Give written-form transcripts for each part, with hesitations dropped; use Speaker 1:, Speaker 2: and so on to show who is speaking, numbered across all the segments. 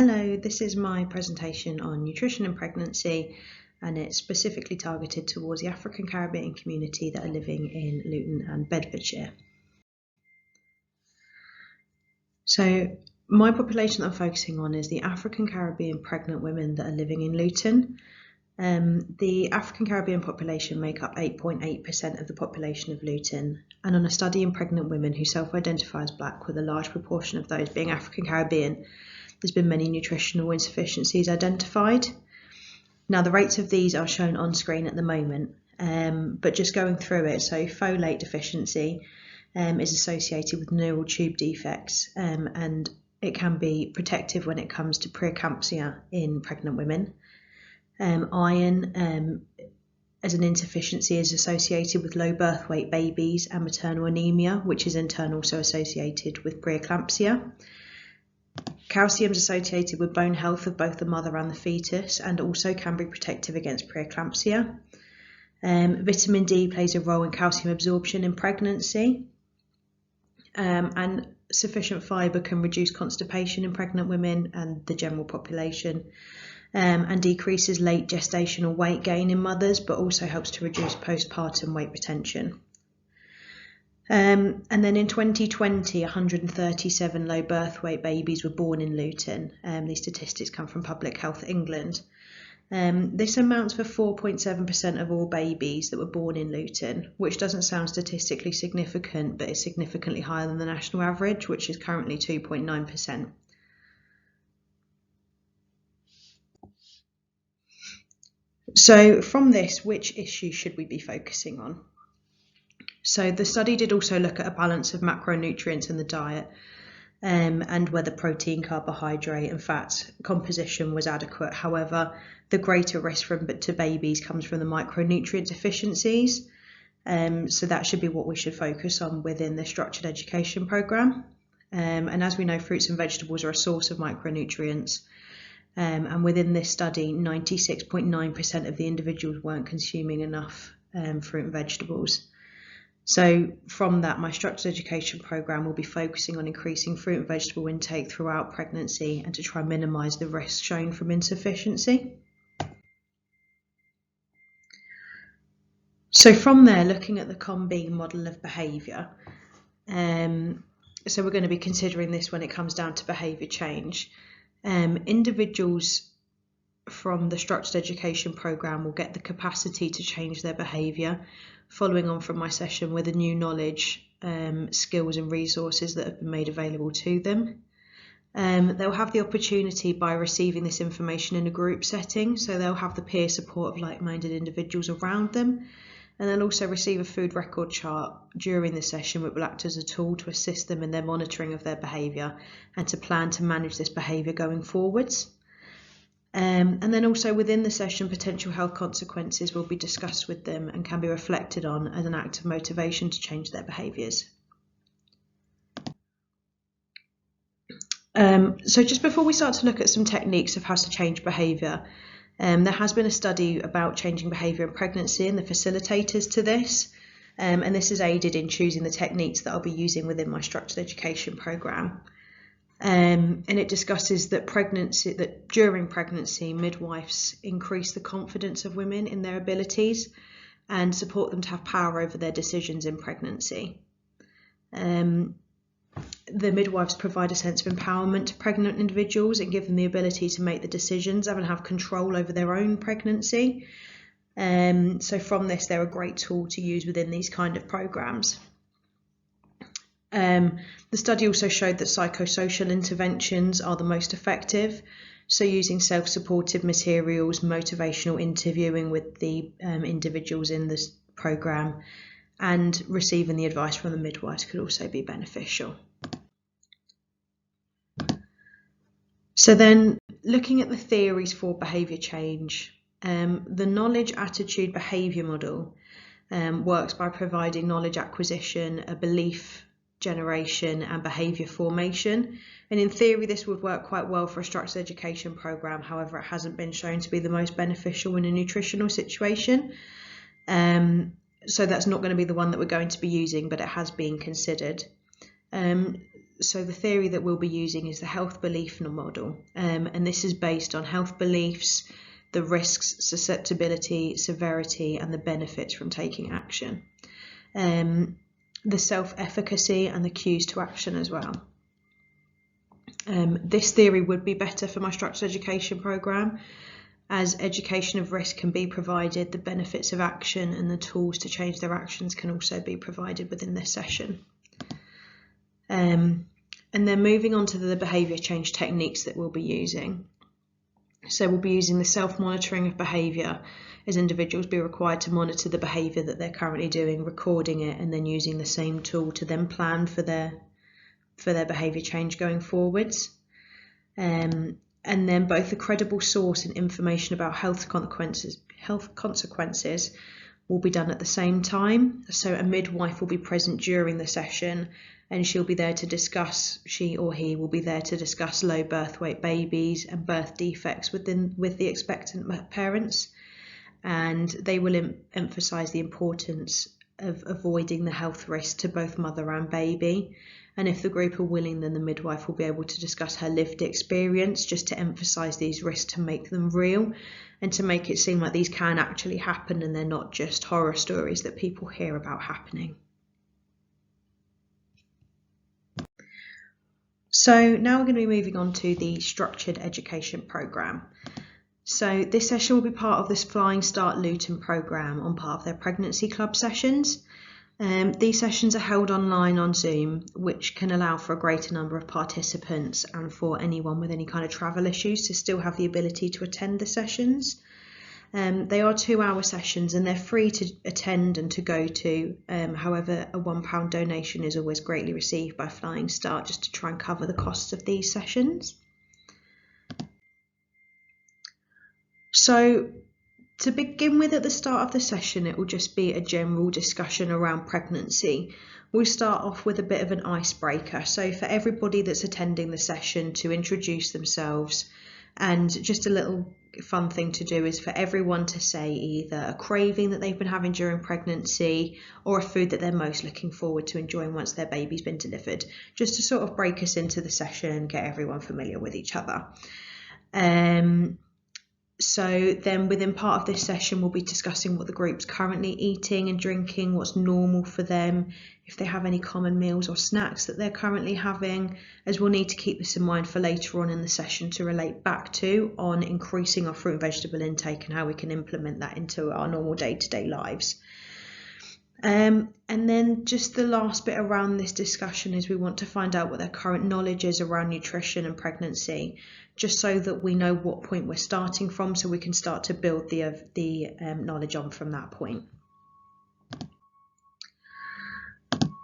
Speaker 1: Hello, this is my presentation on nutrition and pregnancy, and it's specifically targeted towards the African Caribbean community that are living in Luton and Bedfordshire. So my population that I'm focusing on is the African Caribbean pregnant women that are living in Luton. The African Caribbean population make up 8.8% of the population of Luton, and on a study in pregnant women who self-identify as Black, with a large proportion of those being African Caribbean, there's been many nutritional insufficiencies identified. Now the rates of these are shown on screen at the moment, but just going through it, so folate deficiency is associated with neural tube defects, and it can be protective when it comes to preeclampsia in pregnant women. Iron as an insufficiency is associated with low birth weight babies and maternal anemia, which is in turn also associated with preeclampsia. Calcium is associated with bone health of both the mother and the fetus, and also can be protective against preeclampsia. Vitamin D plays a role in calcium absorption in pregnancy, and sufficient fibre can reduce constipation in pregnant women and the general population, and decreases late gestational weight gain in mothers, but also helps to reduce postpartum weight retention. And then in 2020, 137 low birth weight babies were born in Luton. These statistics come from Public Health England. This amounts for 4.7% of all babies that were born in Luton, which doesn't sound statistically significant, but is significantly higher than the national average, which is currently 2.9%. So from this, which issue should we be focusing on? So the study did also look at a balance of macronutrients in the diet, and whether protein, carbohydrate and fat composition was adequate. However, the greater risk to babies comes from the micronutrient deficiencies, so that should be what we should focus on within the structured education programme. And as we know, fruits and vegetables are a source of micronutrients, and within this study 96.9% of the individuals weren't consuming enough fruit and vegetables. So from that, my structured education programme will be focusing on increasing fruit and vegetable intake throughout pregnancy and to try and minimise the risks shown from insufficiency. So from there, looking at the COM-B model of behaviour, so we're going to be considering this when it comes down to behaviour change. Individuals from the structured education programme will get the capacity to change their behaviour, following on from my session with the new knowledge, skills and resources that have been made available to them. They'll have the opportunity by receiving this information in a group setting, so they'll have the peer support of like-minded individuals around them, and they'll also receive a food record chart during the session, which will act as a tool to assist them in their monitoring of their behaviour and to plan to manage this behaviour going forwards. And then also within the session, potential health consequences will be discussed with them and can be reflected on as an act of motivation to change their behaviours. So just before we start to look at some techniques of how to change behaviour, there has been a study about changing behaviour in pregnancy and the facilitators to this, and this is aided in choosing the techniques that I'll be using within my structured education programme. And it discusses that during pregnancy, midwives increase the confidence of women in their abilities and support them to have power over their decisions in pregnancy. The midwives provide a sense of empowerment to pregnant individuals and give them the ability to make the decisions and have control over their own pregnancy. So from this, they're a great tool to use within these kind of programmes. The study also showed that psychosocial interventions are the most effective, so using self-supportive materials, motivational interviewing with the individuals in this programme, and receiving the advice from the midwives could also be beneficial. So then, looking at the theories for behaviour change, the knowledge, attitude, behaviour model works by providing knowledge acquisition, a belief generation and behaviour formation, and in theory this would work quite well for a structured education programme. However, it hasn't been shown to be the most beneficial in a nutritional situation, so that's not going to be the one that we're going to be using, but it has been considered. So the theory that we'll be using is the health belief model, and this is based on health beliefs, the risks, susceptibility, severity, and the benefits from taking action. The self-efficacy and the cues to action as well. This theory would be better for my structured education programme, as education of risk can be provided, the benefits of action and the tools to change their actions can also be provided within this session. And then moving on to the behaviour change techniques that we'll be using. So we'll be using the self-monitoring of behaviour, as individuals be required to monitor the behaviour that they're currently doing, recording it, and then using the same tool to then plan for their behaviour change going forwards. And then both a credible source and information about health consequences will be done at the same time. So a midwife will be present during the session, and she or he will be there to discuss low birth weight babies and birth defects with the expectant parents, and they will emphasise the importance of avoiding the health risk to both mother and baby. And if the group are willing, then the midwife will be able to discuss her lived experience, just to emphasise these risks, to make them real and to make it seem like these can actually happen and they're not just horror stories that people hear about happening. So now we're going to be moving on to the structured education programme. So this session will be part of this Flying Start Luton programme on part of their pregnancy club sessions. These sessions are held online on Zoom, which can allow for a greater number of participants and for anyone with any kind of travel issues to still have the ability to attend the sessions. They are 2-hour sessions and they're free to attend and to go to. However, a £1 donation is always greatly received by Flying Start, just to try and cover the costs of these sessions. So to begin with, at the start of the session, it will just be a general discussion around pregnancy. We'll start off with a bit of an icebreaker. So for everybody that's attending the session to introduce themselves, and just a little fun thing to do is for everyone to say either a craving that they've been having during pregnancy or a food that they're most looking forward to enjoying once their baby's been delivered, just to sort of break us into the session and get everyone familiar with each other. So then within part of this session, we'll be discussing what the group's currently eating and drinking, what's normal for them, if they have any common meals or snacks that they're currently having, as we'll need to keep this in mind for later on in the session to relate back to on increasing our fruit and vegetable intake and how we can implement that into our normal day-to-day lives. And then just the last bit around this discussion is we want to find out what their current knowledge is around nutrition and pregnancy, just so that we know what point we're starting from, so we can start to build the knowledge on from that point.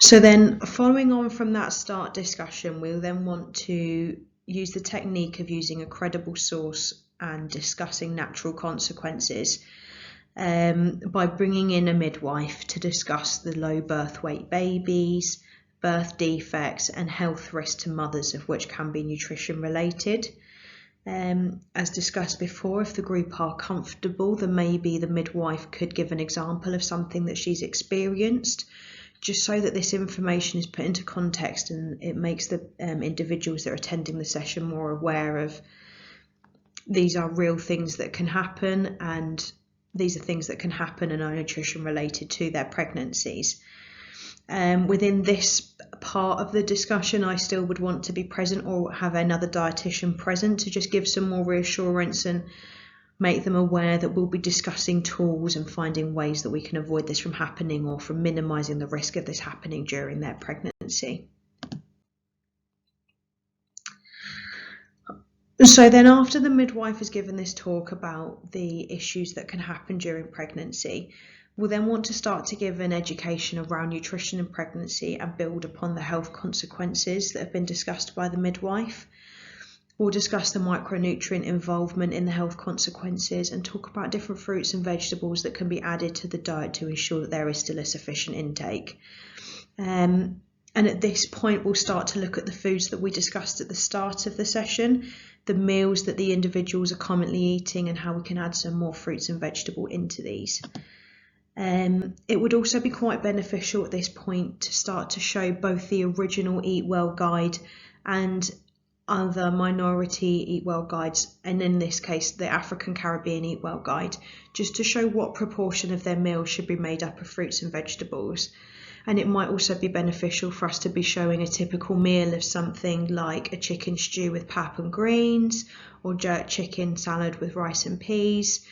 Speaker 1: So then following on from that start discussion, we'll then want to use the technique of using a credible source and discussing natural consequences by bringing in a midwife to discuss the low birth weight babies, birth defects and health risks to mothers, of which can be nutrition related. As discussed before, if the group are comfortable, then maybe the midwife could give an example of something that she's experienced, just so that this information is put into context and it makes the individuals that are attending the session more aware of these are real things that can happen, and these are things that can happen and are nutrition related to their pregnancies. Within this part of the discussion, I still would want to be present or have another dietitian present to just give some more reassurance and make them aware that we'll be discussing tools and finding ways that we can avoid this from happening or from minimising the risk of this happening during their pregnancy. So then after the midwife has given this talk about the issues that can happen during pregnancy, we'll then want to start to give an education around nutrition and pregnancy and build upon the health consequences that have been discussed by the midwife. We'll discuss the micronutrient involvement in the health consequences and talk about different fruits and vegetables that can be added to the diet to ensure that there is still a sufficient intake. And at this point, we'll start to look at the foods that we discussed at the start of the session, the meals that the individuals are commonly eating and how we can add some more fruits and vegetable into these. It would also be quite beneficial at this point to start to show both the original Eat Well guide and other minority Eat Well guides, and in this case the African Caribbean Eat Well guide, just to show what proportion of their meal should be made up of fruits and vegetables. And it might also be beneficial for us to be showing a typical meal of something like a chicken stew with pap and greens, or jerk chicken salad with rice and peas,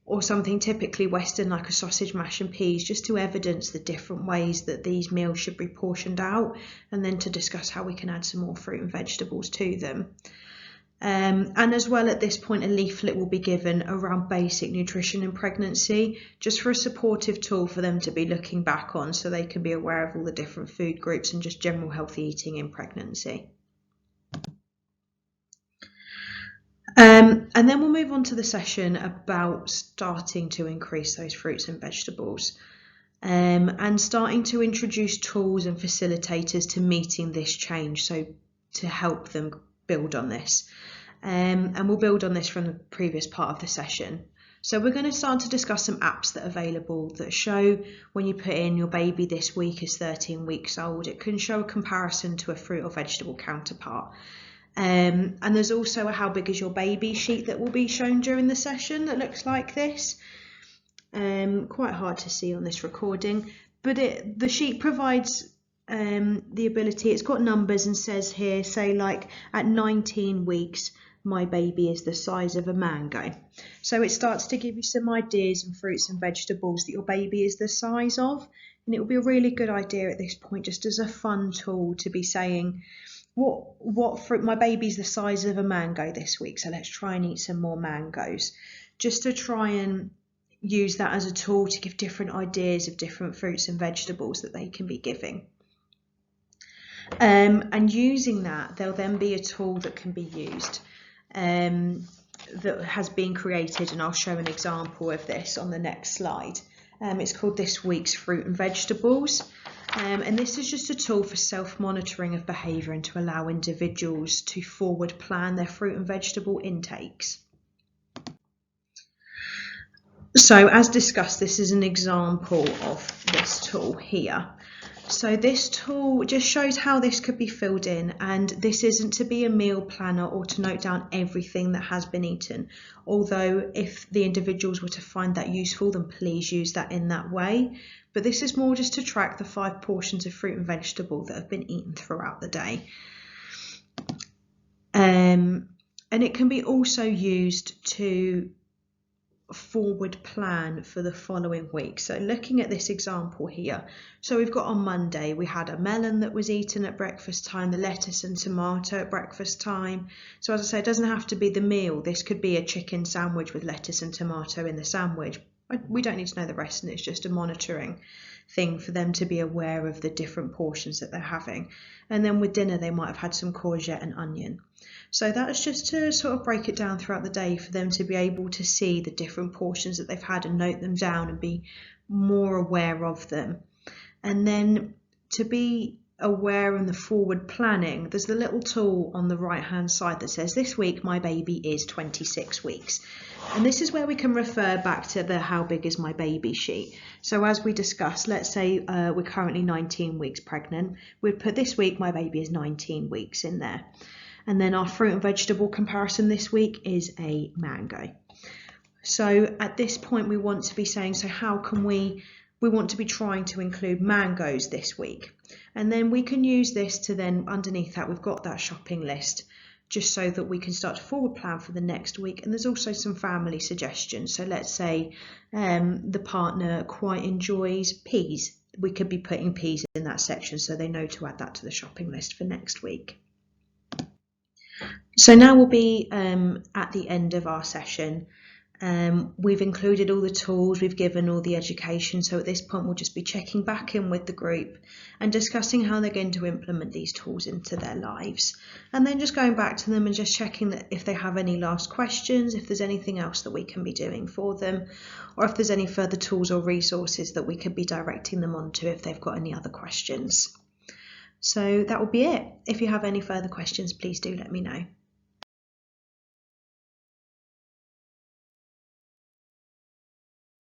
Speaker 1: or something typically Western like a sausage mash and peas, just to evidence the different ways that these meals should be portioned out, and then to discuss how we can add some more fruit and vegetables to them. And as well, at this point, a leaflet will be given around basic nutrition in pregnancy, just for a supportive tool for them to be looking back on, so they can be aware of all the different food groups and just general healthy eating in pregnancy. And then we'll move on to the session about starting to increase those fruits and vegetables, and starting to introduce tools and facilitators to meeting this change, so to help them build on this. And we'll build on this from the previous part of the session. So we're going to start to discuss some apps that are available that show when you put in your baby this week is 13 weeks old, it can show a comparison to a fruit or vegetable counterpart. And there's also a how big is your baby sheet that will be shown during the session that looks like this. Quite hard to see on this recording, but the sheet provides the ability, it's got numbers and says here, say like at 19 weeks, my baby is the size of a mango. So it starts to give you some ideas and fruits and vegetables that your baby is the size of. And it will be a really good idea at this point, just as a fun tool, to be saying, what fruit, my baby's the size of a mango this week, so let's try and eat some more mangoes. Just to try and use that as a tool to give different ideas of different fruits and vegetables that they can be giving. And using that, there'll then be a tool that can be used that has been created, and I'll show an example of this on the next slide. It's called This Week's Fruit and Vegetables, and this is just a tool for self-monitoring of behaviour and to allow individuals to forward plan their fruit and vegetable intakes. So as discussed, this is an example of this tool here. So this tool just shows how this could be filled in, and this isn't to be a meal planner or to note down everything that has been eaten. Although if the individuals were to find that useful, then please use that in that way. But this is more just to track the 5 portions of fruit and vegetable that have been eaten throughout the day. And it can be also used to forward plan for the following week. So looking at this example here, so we've got on Monday we had a melon that was eaten at breakfast time, the lettuce and tomato at breakfast time. So as I say, it doesn't have to be the meal. This could be a chicken sandwich with lettuce and tomato in the sandwich. We don't need to know the rest, and it's just a monitoring thing for them to be aware of the different portions that they're having. And then with dinner they might have had some courgette and onion. So that's just to sort of break it down throughout the day for them to be able to see the different portions that they've had and note them down and be more aware of them. And then to be aware in the forward planning, there's the little tool on the right hand side that says this week my baby is 26 weeks. And this is where we can refer back to the how big is my baby sheet. So as we discussed, let's say we're currently 19 weeks pregnant, we'd put this week my baby is 19 weeks in there. And then our fruit and vegetable comparison this week is a mango. So at this point we want to be saying, so how can we want to be trying to include mangoes this week. And then we can use this to then, underneath that, we've got that shopping list, just so that we can start to forward plan for the next week. And there's also some family suggestions. So let's say the partner quite enjoys peas. We could be putting peas in that section so they know to add that to the shopping list for next week. So now we'll be at the end of our session. We've included all the tools, we've given all the education, so at this point we'll just be checking back in with the group and discussing how they're going to implement these tools into their lives, and then just going back to them and just checking that if they have any last questions, if there's anything else that we can be doing for them, or if there's any further tools or resources that we could be directing them onto if they've got any other questions. So that will be it. If you have any further questions, please do let me know.